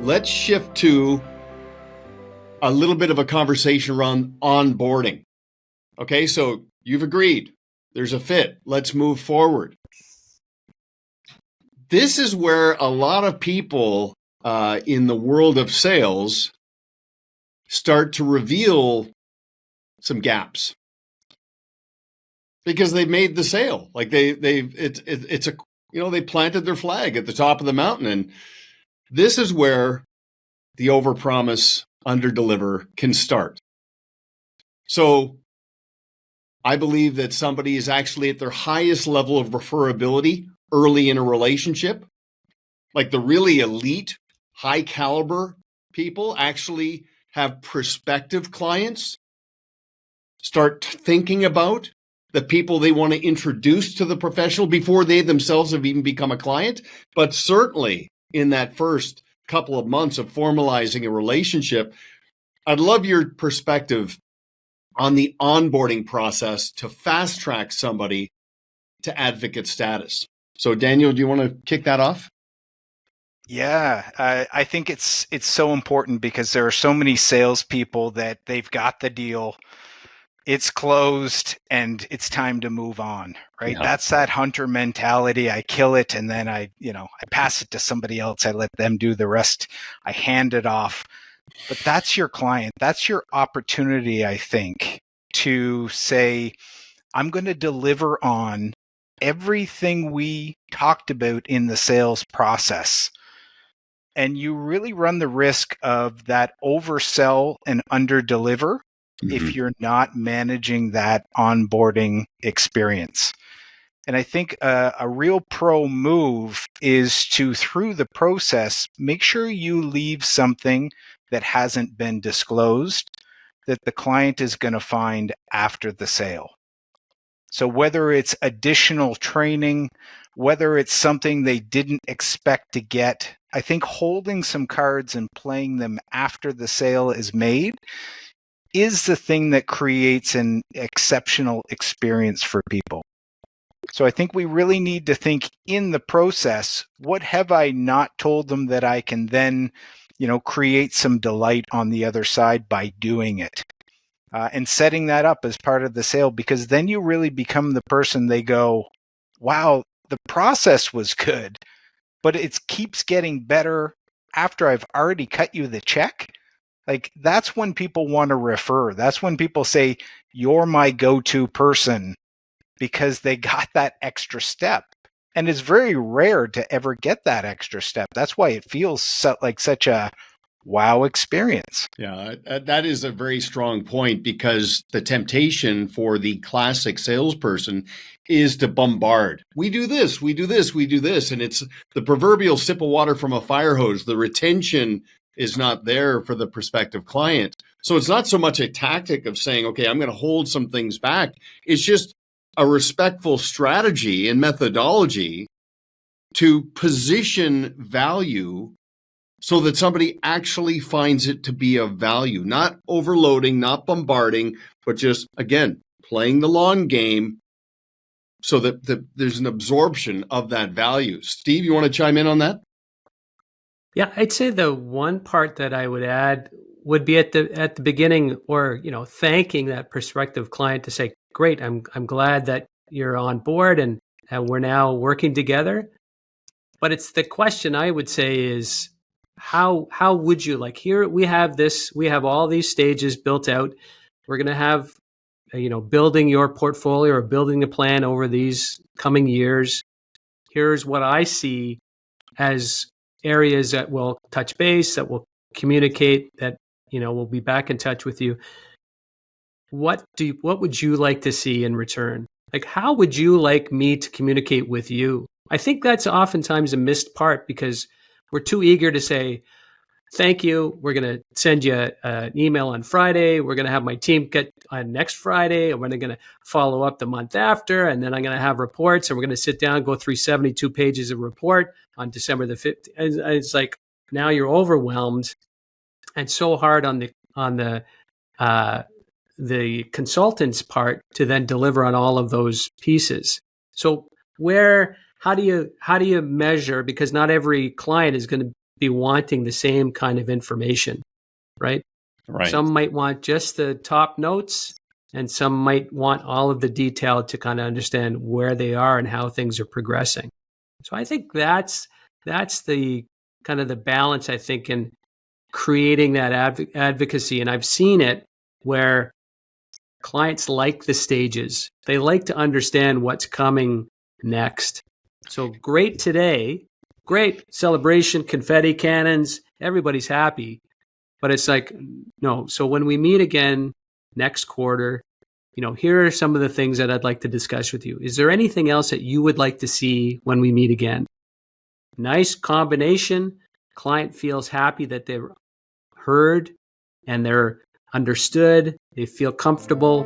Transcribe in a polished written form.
let's shift to a little bit of a conversation around onboarding. Okay, so you've agreed. There's a fit. Let's move forward. This is where a lot of people in the world of sales start to reveal some gaps because they've made the sale. Like they planted their flag at the top of the mountain, and this is where the overpromise, underdeliver can start. So I believe that somebody is actually at their highest level of referability early in a relationship. Like the really elite, high caliber people actually have prospective clients start thinking about the people they want to introduce to the professional before they themselves have even become a client. But certainly in that first couple of months of formalizing a relationship, I'd love your perspective on the onboarding process to fast track somebody to advocate status. So Daniel, do you want to kick that off? Yeah, I think it's so important because there are so many salespeople that they've got the deal, it's closed, and it's time to move on, right? Yeah. That's that hunter mentality. I kill it, and then I pass it to somebody else. I let them do the rest. I hand it off. But that's your client. That's your opportunity, I think, to say, I'm going to deliver on everything we talked about in the sales process. And you really run the risk of that oversell and underdeliver if you're not managing that onboarding experience. And I think a real pro move is to, through the process, make sure you leave something that hasn't been disclosed that the client is going to find after the sale. So whether it's additional training, whether it's something they didn't expect to get, I think holding some cards and playing them after the sale is made is the thing that creates an exceptional experience for people. So I think we really need to think in the process, what have I not told them that I can then, create some delight on the other side by doing it? And setting that up as part of the sale, because then you really become the person they go, wow, the process was good, but it keeps getting better after I've already cut you the check. Like that's when people want to refer. That's when people say, you're my go-to person, because they got that extra step. And it's very rare to ever get that extra step. That's why it feels like such a wow experience. Yeah, that is a very strong point, because the temptation for the classic salesperson is to bombard. We do this, we do this, we do this. And it's the proverbial sip of water from a fire hose. The retention is not there for the prospective client. So it's not so much a tactic of saying, okay, I'm going to hold some things back. It's just a respectful strategy and methodology to position value so that somebody actually finds it to be of value, not overloading, not bombarding, but just, again, playing the long game so that there's an absorption of that value. Steve, you want to chime in on that? Yeah, I'd say the one part that I would add would be at the beginning, or thanking that prospective client to say, "Great, I'm glad that you're on board and we're now working together." But it's the question I would say is, how would you like, here we have all these stages built out. We're going to have building your portfolio or building a plan over these coming years. Here's what I see as areas that will touch base, that will communicate, that we'll be back in touch with you. What would you like to see in return? Like, how would you like me to communicate with you? I think that's oftentimes a missed part, because we're too eager to say, thank you, we're going to send you an email on Friday, we're going to have my team get on next Friday, and we're going to follow up the month after, and then I'm going to have reports, and we're going to sit down, go through 72 pages of report on December the 5th. And it's like, now you're overwhelmed, and so hard on the consultant's part to then deliver on all of those pieces. So how do you measure, because not every client is going to be wanting the same kind of information, right? Right. Some might want just the top notes, and some might want all of the detail to kind of understand where they are and how things are progressing. So I think that's the kind of the balance, I think, in creating that advocacy. And I've seen it where clients like the stages. They like to understand what's coming next. So great today, great celebration, confetti cannons, everybody's happy. But it's like, no. So when we meet again next quarter, here are some of the things that I'd like to discuss with you. Is there anything else that you would like to see when we meet again? Nice combination. Client feels happy that they're heard and they're understood. They feel comfortable.